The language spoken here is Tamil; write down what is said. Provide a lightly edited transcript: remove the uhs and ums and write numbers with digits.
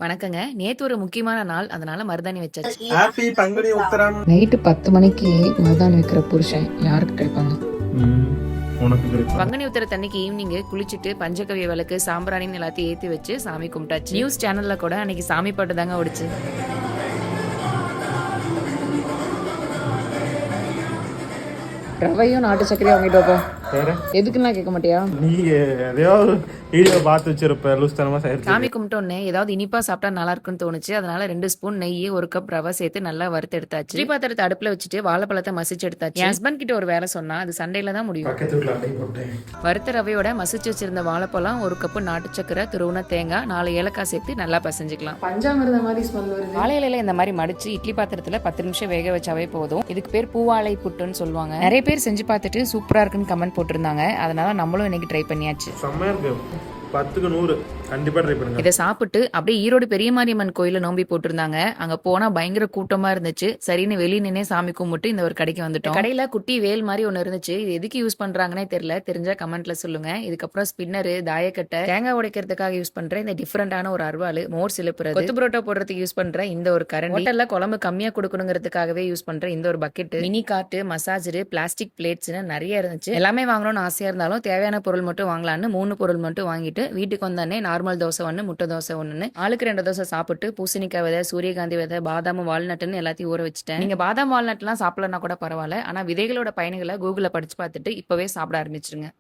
வணக்கங்க. நேத்து ஒரு முக்கியமான நாள். அதனால மருதாணி வச்சாச்சு. ஹாப்பி பங்குனி உத்தரம். நைட்டு 10 மணிக்கு மருதாணி வைக்கிற புருஷன் யாருக்கு கிடைப்பாங்க? உனக்கு கிடைக்கும். பங்குனி உத்திரத்தன்னைக்கு ஈவினிங் குளிச்சுட்டு பஞ்சகவிய விளக்கு சாம்பிராணின்னு எல்லாத்தையும் ஏத்தி வச்சு சாமி கும்பிட்டாச்சு. நியூஸ் சேனல்ல கூட அன்னைக்கு சாமி பாட்டு தாங்க ஓடிச்சு. ரவையும் நாட்டு சர்க்கரையும் வாங்கிட்டு வைப்போம். வேற எதுக்குன்னா கேட்க மாட்டியா? நீ எதையோ வீடியோ பார்த்து வச்சிருப்ப லூஸ்தனமா செய்யறது. சாமி கும்பிட்டோன்னே ஏதாவது இனிப்பா சாப்பிட்டா நல்லா இருக்குன்னு தோணுச்சு. அதனால 2 ஸ்பூன் நெய் 1 கப் ரவை சேர்த்து நல்லா வறுத்து எடுத்தாச்சு. இட்லி பாத்திரத்தை அடுப்புல வச்சுட்டு வாழைப்பழத்தை மசிச்சு எடுத்தாச்சு. என் ஹஸ்பண்ட் கிட்ட ஒரு வேலை சொன்னா அது சண்டையில தான் முடியும். பக்கத்து வீட்டுல அடை போட்டேன். வறுத்த ரவையோட மசிச்சு வச்சிருந்த வாழைப்பழம் 1 கப் நாட்டு சக்கரை துருவன தேங்காய் 4 ஏலக்காய் சேர்த்து நல்லா பசஞ்சுக்கலாம். பஞ்சாமிரத மாதிரி ஸ்மெல் வருது. வாழையில இந்த மாதிரி மடிச்சு இட்லி பாத்திரத்துல 10 நிமிஷம் வேக வச்சாவே போதும். இதுக்கு பேர் பூவாழை புட்டுன்னு சொல்லுவாங்க. நிறைய பேர் செஞ்சு பார்த்துட்டு சூப்பரா இருக்குன்னு கமெண்ட் போட்டிருந்தாங்க. அதனால நம்மளும் இன்னைக்கு ட்ரை பண்ணியாச்சு. செம்மையா இருக்கு. 10க்கு 100 கண்டிப்பா ட்ரை பண்ணுங்க. இதை சாப்பிட்டு அப்படியே ஈரோடு பெரிய மாரியம்மன் கோயில நோம்பி போட்டிருந்தாங்க. அங்க போனா பயங்கர கூட்டமா இருந்துச்சு. சரின்னு வெளியே நின்னே சாமி கும்பிட்டு இந்த ஒரு கடைக்கு வந்துட்டோம். கடையில குட்டி வேல் மாதிரி ஒண்ணு இருந்துச்சு. இது எதுக்கு யூஸ் பண்றாங்கன்னே தெரியல. தெரிஞ்சா கமெண்ட்ல சொல்லுங்க. இதுக்கப்புறம் ஸ்பின்னரு, தாயக்கட்டை, தேங்காய் உடைக்கிறதுக்காக யூஸ் பண்ற இந்த டிஃபரெண்டான ஒரு அருவாள், மோர் சிலுப்புறது, கொத்து புரோட்டா போடுறதுக்கு யூஸ் பண்ற இந்த ஒரு கரண்டி, ஹோட்டல்ல குழம்பு கம்மியா கொடுக்கணுங்கிறதுக்காகவே யூஸ் பண்ற இந்த ஒரு பக்கெட், மினி காட்டு, மசாஜரு, பிளாஸ்டிக் பிளேட்ஸ்னு நிறைய இருந்துச்சு. எல்லாமே வாங்கணும்னு ஆசையா இருந்தாலும் தேவையான பொருள் மட்டும் வாங்கலாம்னு 3 பொருள் மட்டும் வாங்கிட்டு வீட்டுக்கு வந்தானே நார்மல் தோசை 1, முட்டை தோசை 1, ஆளுக்கு 2 தோசை சாப்பிட்டு பூசணிக்காய் விதை, சூரியகாந்தி விதை, பாதாம், வால்நட்டுன்னு எல்லாத்தையும் ஊற வச்சுட்டேன். நீங்க பாதாம் வால்நட்லாம் சாப்பிடலன்னா கூட பரவாயில்ல. ஆனா விதைகளோட பயன்களை கூகுள்ல படிச்சு பார்த்துட்டு இப்பவே சாப்பிட ஆரம்பிச்சிருங்க.